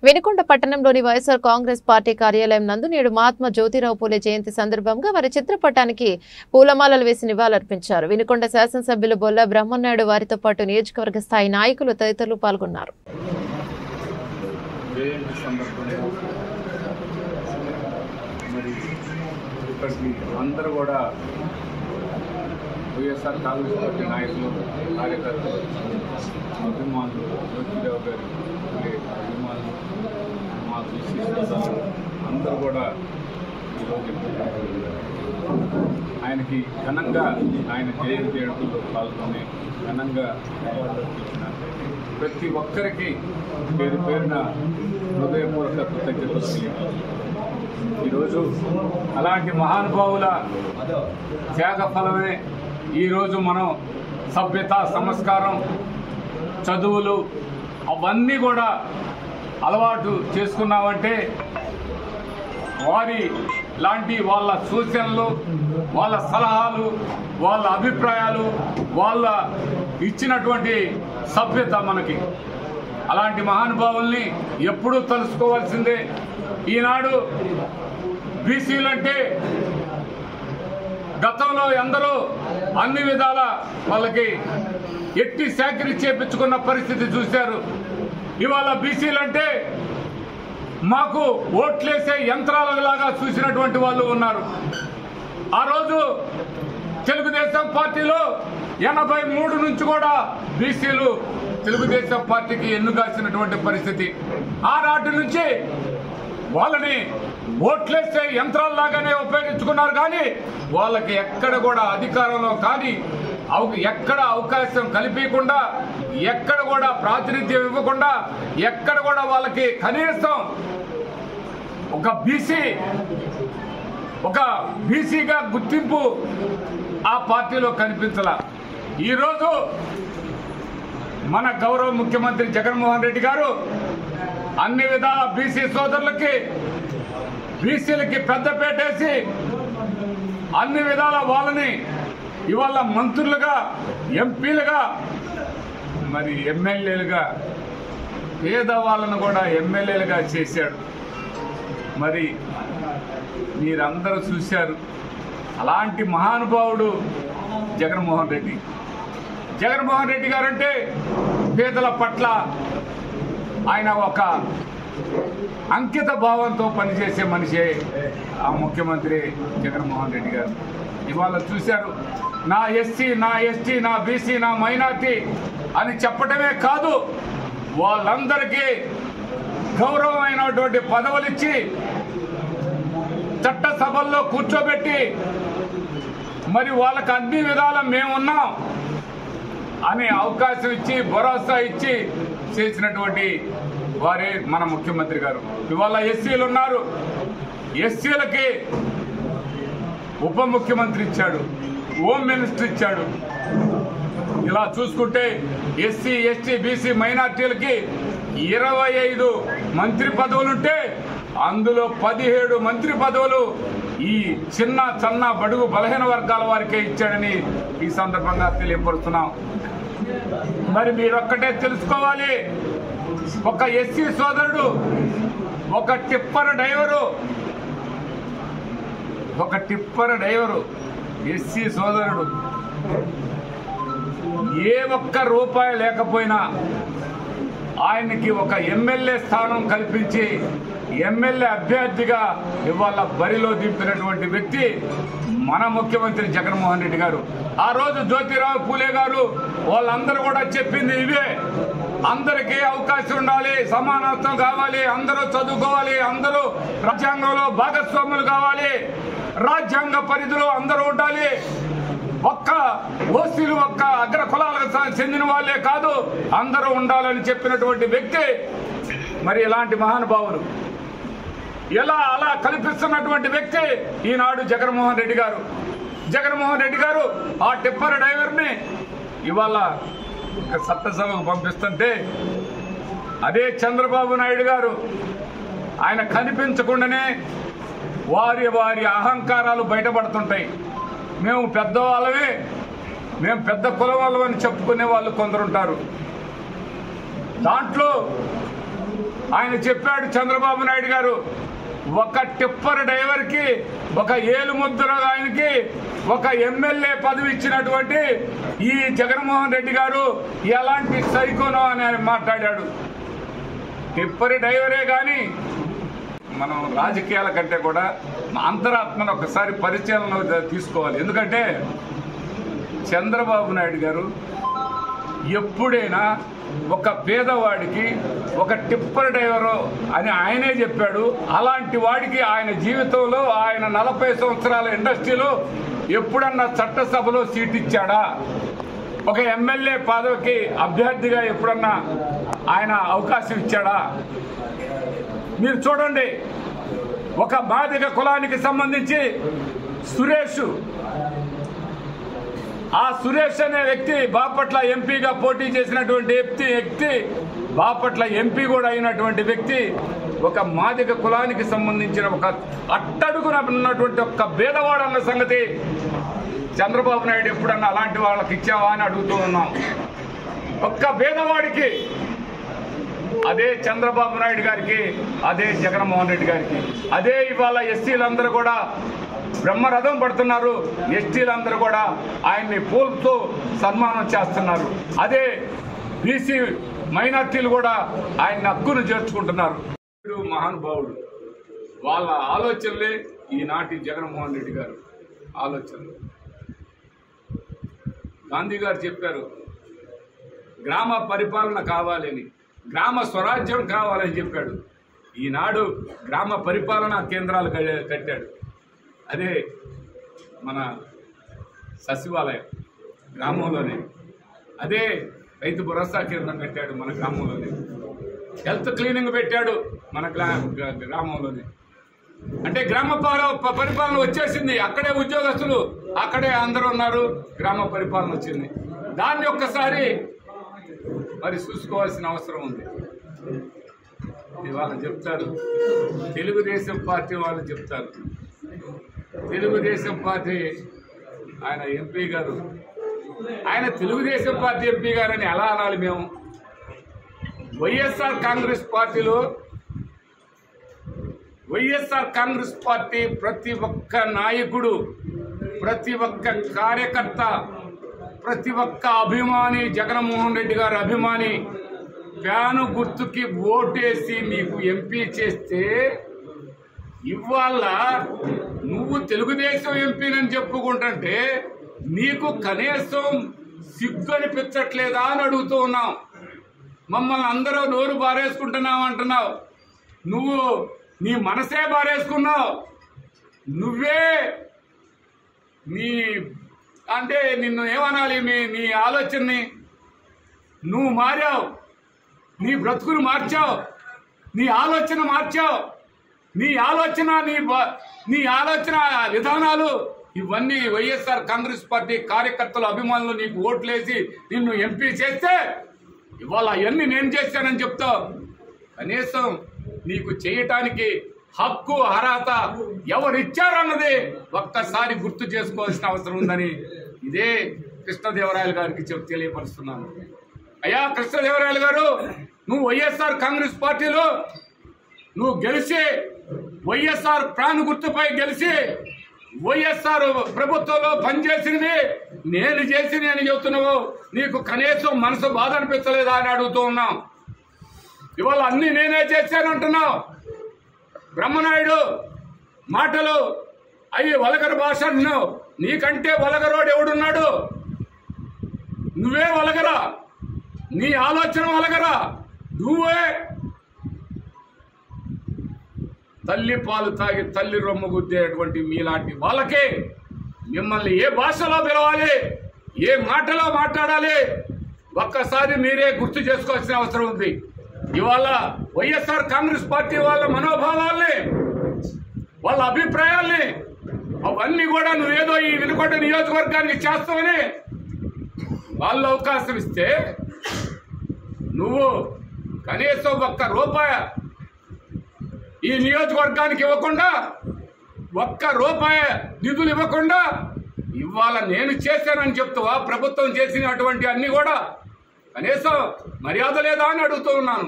వినుకొండ పట్టణంలోని వైఎస్ఆర్ కాంగ్రెస్ పార్టీ కార్యాలయం నందు నేడు మహాత్మా జ్యోతిరావు పూలే జయంతి సందర్భంగా వారి చిత్రపటానికి పూలమాలలు వేసి నివాళులర్పించారు. వినుకొండ శాసనసభ్యులు బొల్ల బ్రహ్మనాయుడు వారితో పాటు నియోజకవర్గ స్థాయి నాయకులు తదితరులు పాల్గొన్నారు. వైఎస్ఆర్ కాంగ్రెస్ పార్టీ నాయకులు, కార్యకర్తలు, అభిమానులు, జ్యోతిరావు గారి అభిమానులు, మా బీసీ సోదరులు అందరూ కూడా ఈరోజు ఆయనకి ఘనంగా ఆయన జయంతి వేడుకల్లో పాల్గొని ఘనంగా అవార్డులు ప్రతి ఒక్కరికి పేరు పేరున హృదయపూర్వక కృతజ్ఞతలు. ఈరోజు అలాంటి మహానుభావుల త్యాగ ఫలమే ఈరోజు మనం సభ్యత, సంస్కారం, చదువులు అవన్నీ కూడా అలవాటు చేసుకున్నామంటే వారి లాంటి వాళ్ళ సూచనలు, వాళ్ళ సలహాలు, వాళ్ళ అభిప్రాయాలు, వాళ్ళ ఇచ్చినటువంటి సభ్యత మనకి. అలాంటి మహానుభావుల్ని ఎప్పుడూ తలుసుకోవాల్సిందే. ఈనాడు బీసీలంటే గతంలో ఎందరో అన్ని విధాల వాళ్ళకి ఎట్టి సేకరి చేపించుకున్న పరిస్థితి చూశారు. ఇవాళ బీసీలంటే మాకు ఓట్లేసే యంత్రాలలాగా చూసినటువంటి వాళ్ళు ఉన్నారు. ఆ రోజు తెలుగుదేశం పార్టీలో 83 నుంచి కూడా బీసీలు తెలుగుదేశం పార్టీకి ఎన్నుగాసినటువంటి పరిస్థితి. ఆనాటి నుంచి వాళ్ళని ఓట్లేసే యంత్రాల్లాగానే ఉపయోగించుకున్నారు. కానీ వాళ్ళకి ఎక్కడ కూడా అధికారంలో కానీ ఎక్కడ అవకాశం కల్పించకుండా, ఎక్కడ కూడా ప్రాతినిధ్యం ఇవ్వకుండా, ఎక్కడ కూడా వాళ్ళకి కనీసం ఒక బీసీగా గుర్తింపు ఆ పార్టీలో కనిపించాల. ఈరోజు మన గౌరవ ముఖ్యమంత్రి జగన్మోహన్ రెడ్డి గారు అన్ని విధాల బీసీ సోదరులకి, బీసీలకి పెద్దపేటేసి అన్ని విధాల వాళ్ళని ఇవాళ మంత్రులుగా, ఎంపీలుగా, మరి ఎమ్మెల్యేలుగా, పేదవాళ్ళను కూడా ఎమ్మెల్యేలుగా చేశాడు. మరి మీరందరూ చూశారు. అలాంటి మహానుభావుడు జగన్మోహన్ రెడ్డి. జగన్మోహన్ రెడ్డి గారంటే పేదల పట్ల ఆయన ఒక అంకిత భావంతో పనిచేసే మనిషే ఆ ముఖ్యమంత్రి జగన్మోహన్ రెడ్డి గారు. ఇవాళ చూశారు, నా ఎస్సీ, నా ఎస్టీ, నా బీసీ, నా మైనార్టీ అని చెప్పటమే కాదు, వాళ్ళందరికీ గౌరవమైనటువంటి పదవులు ఇచ్చి చట్టసభల్లో కూర్చోబెట్టి మరి వాళ్ళకి అన్ని విధాల మేమున్నాం అనే అవకాశం ఇచ్చి, భరోసా ఇచ్చి చేసినటువంటి వారే మన ముఖ్యమంత్రి గారు. ఇవాళ ఎస్సీలు ఉన్నారు, ఎస్సీలకి ఉప ముఖ్యమంత్రి ఇచ్చాడు, హోమ్ మినిస్టర్ ఇచ్చాడు. ఇలా చూసుకుంటే ఎస్సీ, ఎస్టీ, బీసీ, మైనార్టీలకి 25 మంత్రి పదవులుంటే అందులో 17 మంత్రి పదవులు ఈ చిన్న సన్న బడుగు బలహీన వర్గాల వారికే ఇచ్చాడని ఈ సందర్భంగా తెలియపరుస్తున్నాం. మరి మీరొక్కటే తెలుసుకోవాలి, ఒక ఎస్సీ సోదరుడు, ఒక టిప్పర్ డ్రైవరు ఎస్సీ సోదరుడు ఏ ఒక్క రూపాయి లేకపోయినా ఆయనకి ఒక ఎమ్మెల్యే స్థానం కల్పించి ఎమ్మెల్యే అభ్యర్థిగా ఇవాళ బరిలో దింపినటువంటి వ్యక్తి మన ముఖ్యమంత్రి జగన్మోహన్ రెడ్డి గారు. ఆ రోజు జ్యోతిరావు పూలే గారు వాళ్ళందరూ కూడా చెప్పింది ఇవే. అందరికీ అవకాశం ఉండాలి, సమానత్వం కావాలి, అందరూ చదువుకోవాలి, అందరూ రాజ్యాంగంలో భాగస్వాములు కావాలి, రాజ్యాంగ పరిధిలో అందరూ ఉండాలి, ఒక్క ఓసీలు, ఒక్క అగ్ర కులాలకు చెందిన వాళ్ళే కాదు అందరూ ఉండాలని చెప్పినటువంటి వ్యక్తి మరి ఇలాంటి మహానుభావులు అలా కల్పిస్తున్నటువంటి వ్యక్తి ఈనాడు జగన్మోహన్ రెడ్డి గారు. జగన్మోహన్ రెడ్డి గారు ఆ టిప్పర్ డ్రైవర్ని ఇవాళ చట్టసభకు పంపిస్తుంటే అదే చంద్రబాబు నాయుడు గారు ఆయన కనిపించకుండానే వారి అహంకారాలు బయటపడుతుంటాయి. మేము పెద్దవాళ్ళమే, మేము పెద్ద కులం వాళ్ళమని చెప్పుకునే వాళ్ళు కొందరుంటారు. దాంట్లో ఆయన చెప్పాడు చంద్రబాబు నాయుడు గారు, ఒక టిప్పర్ డ్రైవర్కి ఒక ఏలుముద్ర ఆయనకి ఒక ఎమ్మెల్యే పదవి ఇచ్చినటువంటి ఈ జగన్మోహన్ రెడ్డి గారు ఎలాంటి సైకోనో అని ఆయన మాట్లాడాడు. టిప్పర్ డ్రైవరే కానీ మనం రాజకీయాల కంటే కూడా అంతరాత్మను ఒకసారి పరిశీలన తీసుకోవాలి. ఎందుకంటే చంద్రబాబు నాయుడు గారు ఎప్పుడైనా ఒక పేదవాడికి ఒక టిప్పర్ డ్రైవరు అని ఆయనే చెప్పాడు. అలాంటి వాడికి ఆయన జీవితంలో ఆయన 40 సంవత్సరాల ఇండస్ట్రీలో ఎప్పుడన్నా చట్టసభలో సీట్ ఇచ్చాడా? ఒక ఎమ్మెల్యే పదవికి అభ్యర్థిగా ఎప్పుడన్నా ఆయన అవకాశం ఇచ్చాడా? మీరు చూడండి, ఒక బాధిక కులానికి సంబంధించి ఆ సురేష్ అనే వ్యక్తి బాపట్ల ఎంపీగా పోటీ చేసినటువంటి వ్యక్తి బాపట్ల ఎంపీ కూడా అయినటువంటి వ్యక్తి ఒక మాదిక కులానికి సంబంధించిన ఒక అట్టడుగున ఉన్నటువంటి ఒక భేదవాడు అన్న సంగతి చంద్రబాబు నాయుడు ఎప్పుడన్నా అలాంటి వాళ్ళకి ఇచ్చావా అని అడుగుతూ ఉన్నాం. ఒక్క భేదవాడికి, అదే చంద్రబాబు నాయుడు గారికి, అదే జగన్మోహన్ రెడ్డి గారికి, అదే ఇవాళ ఎస్సీలందరూ కూడా బ్రహ్మరథం పడుతున్నారు. ఎస్టీలందరూ కూడా ఆయన్ని పూలతో సన్మానం చేస్తున్నారు. అదే బీసీ మైనార్టీలు కూడా ఆయన హక్కును చేర్చుకుంటున్నారు. మహానుభావుడు, వాళ్ళ ఆలోచనలే ఈనాటి జగన్మోహన్ రెడ్డి గారు ఆలోచనలు. గాంధీ గారు చెప్పారు, గ్రామ పరిపాలన కావాలని, గ్రామ స్వరాజ్యం కావాలని చెప్పాడు. ఈనాడు గ్రామ పరిపాలనా కేంద్రాలు కట్టాడు. అదే మన సచివాలయం గ్రామంలోనే, అదే రైతు భరోసా కేంద్రం కట్టాడు మన గ్రామంలోనే, హెల్త్ క్లీనింగ్ పెట్టాడు మన గ్రామంలోనే. అంటే గ్రామ పరిపాలన వచ్చేసింది. అక్కడే ఉద్యోగస్తులు, అక్కడే అందరూ ఉన్నారు. గ్రామ పరిపాలన వచ్చింది. దాన్ని ఒక్కసారి మరి చూసుకోవాల్సిన అవసరం ఉంది. వాళ్ళు చెప్తారు, తెలుగుదేశం పార్టీ వాళ్ళు చెప్తారు, తెలుగుదేశం పార్టీ ఆయన ఎంపీ గారు, ఆయన తెలుగుదేశం పార్టీ ఎంపీ గారు అని ఎలా అనాలి మేము? వైఎస్ఆర్ కాంగ్రెస్ పార్టీ ప్రతి ఒక్క నాయకుడు, ప్రతి ఒక్క కార్యకర్త, ప్రతి ఒక్క అభిమాని, జగన్మోహన్ రెడ్డి గారి అభిమాని ఫ్యాను గుర్తుకి ఓటేసి నీకు ఎంపీ చేస్తే ఇవాళ నువ్వు తెలుగుదేశం ఎంపీనని చెప్పుకుంటుంటే నీకు కనీసం సిగ్గు అనిపించట్లేదా అని అడుగుతూ ఉన్నావు. మమ్మల్ని అందరూ నోరు బారేసుకుంటున్నావు అంటున్నావు. నువ్వు నీ మనసే బారేసుకున్నావు. నువ్వే అంటే నిన్ను ఏమనాలి, నీ ఆలోచనని నువ్వు మారావు, నీ బ్రతుకును మార్చావు, నీ ఆలోచన మార్చావు. నీ ఆలోచన విధానాలు ఇవన్నీ వైఎస్ఆర్ కాంగ్రెస్ పార్టీ కార్యకర్తలు, అభిమానులు నీకు ఓట్లేసి నిన్ను ఎంపీ చేస్తే ఇవాళ అవన్నీ నేను చేశానని చెప్తావు. కనీసం నీకు చేయటానికి హక్కు, అర్హత ఎవరిచ్చారన్నది ఒక్కసారి గుర్తు చేసుకోవాల్సిన అవసరం ఉందని ఇదే కృష్ణదేవరాయలు గారికి తెలియపరుస్తున్నాను. అయ్యా కృష్ణదేవరాయలు గారు, నువ్వు వైఎస్ఆర్ కాంగ్రెస్ పార్టీలో నువ్వు గెలిచి వైఎస్ఆర్ ప్రాణ గుర్తుపై గెలిచి వైఎస్ఆర్ ప్రభుత్వంలో పనిచేసినవి నేను చెబుతున్నావు. నీకు కనీసం మనసు బాధ అనిపించలేదా అని అడుగుతూ ఉన్నాం. ఇవాళ అన్ని నేనే చేశానంటున్నావు. బ్రహ్మనాయుడు మాటలు అవి వలగరు భాష అంటున్నావు. నీకంటే వలగరోడు ఎవడున్నాడు? నువ్వే వలగరా, నీ ఆలోచన వలగరా. నువ్వే తల్లి పాలు తాగి తల్లి రొమ్ము గుద్దేటువంటి మీలాంటి వాళ్ళకి మిమ్మల్ని ఏ భాషలో పిలవాలి, ఏ మాటలో మాట్లాడాలి ఒక్కసారి మీరే గుర్తు చేసుకోవాల్సిన అవసరం ఉంది. ఇవాళ వైఎస్ఆర్ కాంగ్రెస్ పార్టీ వాళ్ళ మనోభావాల్ని, వాళ్ళ అభిప్రాయాల్ని అవన్నీ కూడా నువ్వేదో ఈ వినుకొండ నియోజకవర్గానికి చేస్తావని వాళ్ళు అవకాశం ఇస్తే నువ్వు కనీసం ₹1 ఈ నియోజకవర్గానికి ఇవ్వకుండా, ₹1 నిధులు ఇవ్వకుండా ఇవాళ నేను చేశానని చెప్తావా? ప్రభుత్వం చేసినటువంటి అన్ని కూడా కనీసం మర్యాద లేదా అని అడుగుతూ ఉన్నాను.